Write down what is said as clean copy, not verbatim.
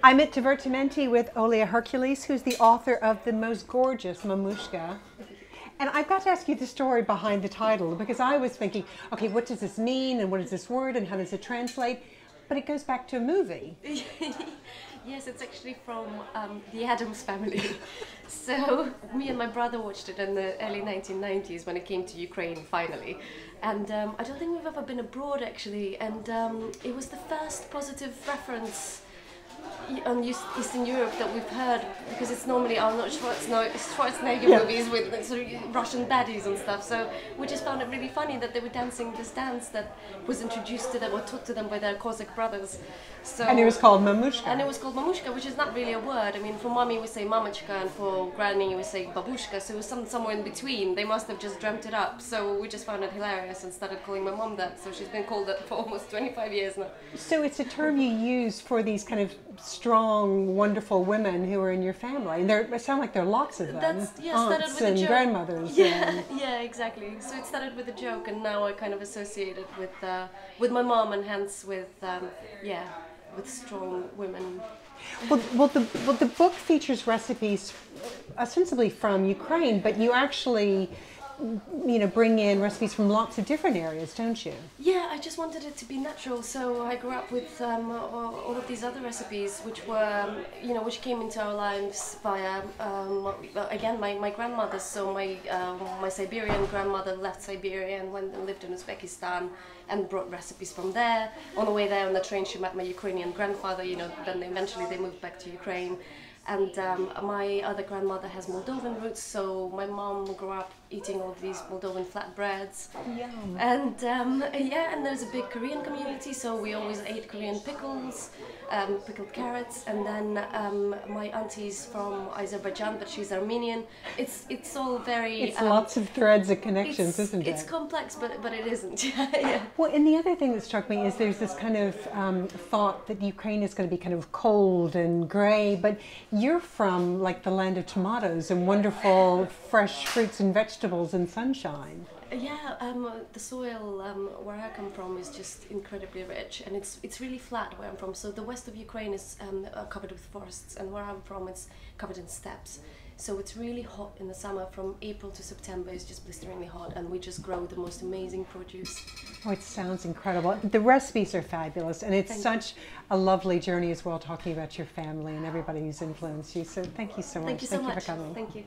I'm at Divertimenti with Olia Hercules, who's the author of the most gorgeous Mamushka. And I've got to ask you the story behind the title, because I was thinking, okay, what does this mean, and what is this word, and how does it translate? But it goes back to a movie. Yes, it's actually from the Addams Family. So me and my brother watched it in the early 1990s when it came to Ukraine finally. And I don't think we've ever been abroad actually, and it was the first positive reference on Eastern Europe that we've heard, because it's normally Arnold Schwarzenegger movies with sort of Russian baddies and stuff. So we just found it really funny that they were dancing this dance that was introduced to them or taught to them by their Cossack brothers. So, and it was called Mamushka. And it was called Mamushka, which is not really a word. I mean, for mommy we say mamachka, and for granny we say babushka. So it was somewhere in between. They must have just dreamt it up. So we just found it hilarious and started calling my mom that. So she's been called that for almost 25 years now. So it's a term you use for these kind of strong, wonderful women who are in your family. And it sound like there are lots of them. Aunts and grandmothers. Yeah, exactly. So it started with a joke, and now I kind of associate it with my mom, and hence with with strong women. Well, the book features recipes ostensibly from Ukraine, but you actually, bring in recipes from lots of different areas, don't you? Yeah, I just wanted it to be natural. So I grew up with all of these other recipes, which were, which came into our lives via, again, my grandmother. So my Siberian grandmother left Siberia and went and lived in Uzbekistan and brought recipes from there. On the way there on the train, she met my Ukrainian grandfather. Then eventually they moved back to Ukraine. And my other grandmother has Moldovan roots, so my mom grew up eating all of these Moldovan flatbreads. Yum. And and there's a big Korean community, so we always ate Korean pickles, pickled carrots. And then my auntie's from Azerbaijan, but she's Armenian. It's all very... It's lots of threads of connections, isn't it? It's complex, but it isn't. Yeah. Well, and the other thing that struck me is there's this kind of thought that Ukraine is going to be kind of cold and gray, but you're from like the land of tomatoes and wonderful fresh fruits and vegetables and sunshine. Yeah, the soil where I come from is just incredibly rich, and it's really flat where I'm from. So the west of Ukraine is covered with forests, and where I'm from it's covered in steppes. So it's really hot in the summer. From April to September is just blisteringly hot, and we just grow the most amazing produce. Oh, it sounds incredible. The recipes are fabulous, and it's such a lovely journey as well, talking about your family and everybody who's influenced you. So thank you so much. Thank you so much. For coming. Thank you.